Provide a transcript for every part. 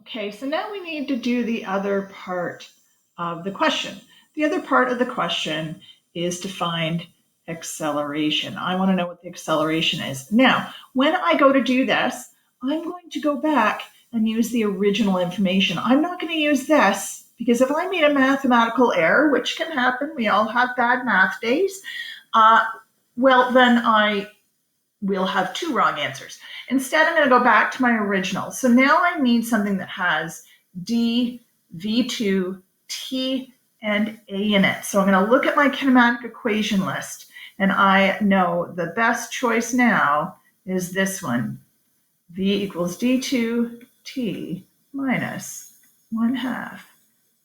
Okay, so now we need to do the other part of the question. The other part of the question is to find acceleration. I want to know what the acceleration is. Now, when I go to do this, I'm going to go back and use the original information. I'm not going to use this because if I made a mathematical error, which can happen, we all have bad math days, well, then I will have two wrong answers. Instead, I'm going to go back to my original. So now I need something that has D, V2, T, and A in it. So I'm going to look at my kinematic equation list, and I know the best choice now is this one. V equals D2 T minus 1/2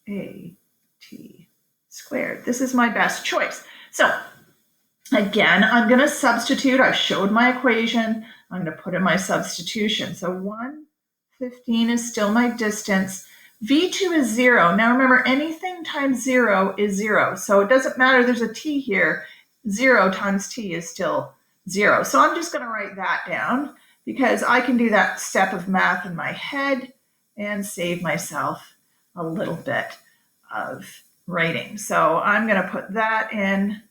AT squared. This is my best choice. So again, I'm going to substitute. I've showed my equation. I'm going to put in my substitution. So 115 is still my distance. V2 is 0. Now remember, anything times 0 is 0. So it doesn't matter. There's a t here. 0 times t is still 0. So I'm just going to write that down because I can do that step of math in my head and save myself a little bit of writing. So I'm going to put that in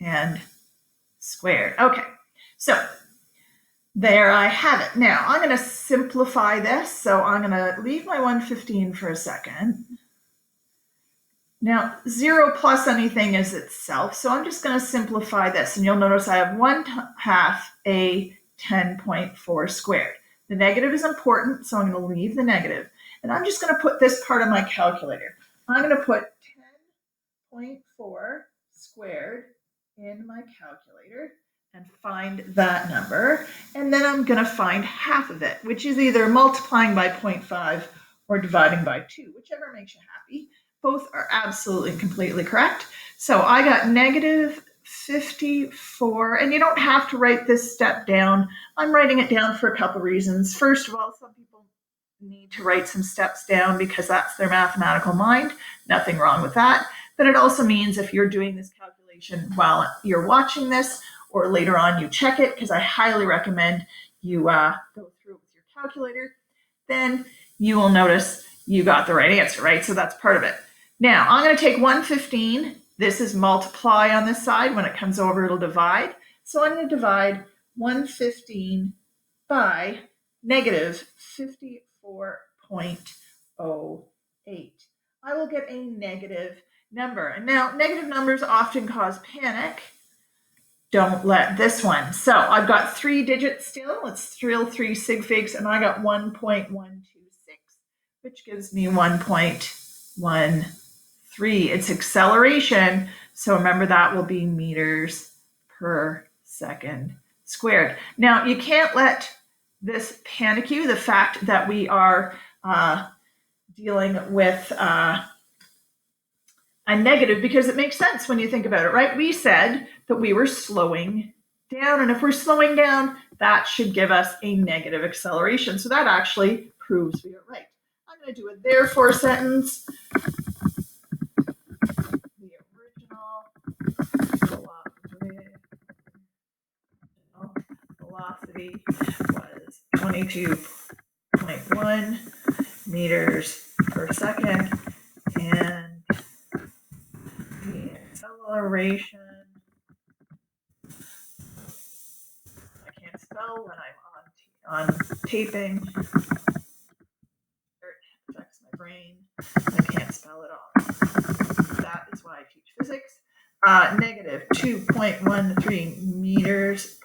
and squared. Okay, so there I have it. Now I'm going to simplify this. So I'm going to leave my 115 for a second. Now 0 plus anything is itself. So I'm just going to simplify this. And you'll notice I have 1/2 a 10.4 squared. The negative is important, so I'm going to leave the negative. And I'm just going to put this part of my calculator. I'm going to put 10.4 squared in my calculator and find that number. And then I'm going to find half of it, which is either multiplying by 0.5 or dividing by 2, whichever makes you happy. Both are absolutely and completely correct. So I got negative 54, and you don't have to write this step down. I'm writing it down for a couple reasons. First of all, some people need to write some steps down because that's their mathematical mind. Nothing wrong with that. But it also means if you're doing this calculation while you're watching this or later on you check it, because I highly recommend you go through it with your calculator, then you will notice you got the right answer, right? So that's part of it. Now I'm going to take 115. This is multiply on this side. When it comes over, it'll divide. So I'm going to divide 115 by negative 54.08. I will get a negative number. And now negative numbers often cause panic. Don't let this one. So I've got 3 digits still. Let's drill 3 sig figs, and I got 1.126, which gives me 1.13. It's acceleration. So remember that will be meters per second squared. Now you can't let this panic you, the fact that we are dealing with a negative, because it makes sense when you think about it, right? We said that we were slowing down, and if we're slowing down, that should give us a negative acceleration. So that actually proves we are right. I'm going to do a therefore sentence. The original velocity was 22.1 meters per second, and the acceleration, I can't spell when I'm on taping. It affects my brain. I can't spell at all. That is why I teach physics. Negative 2.13 meters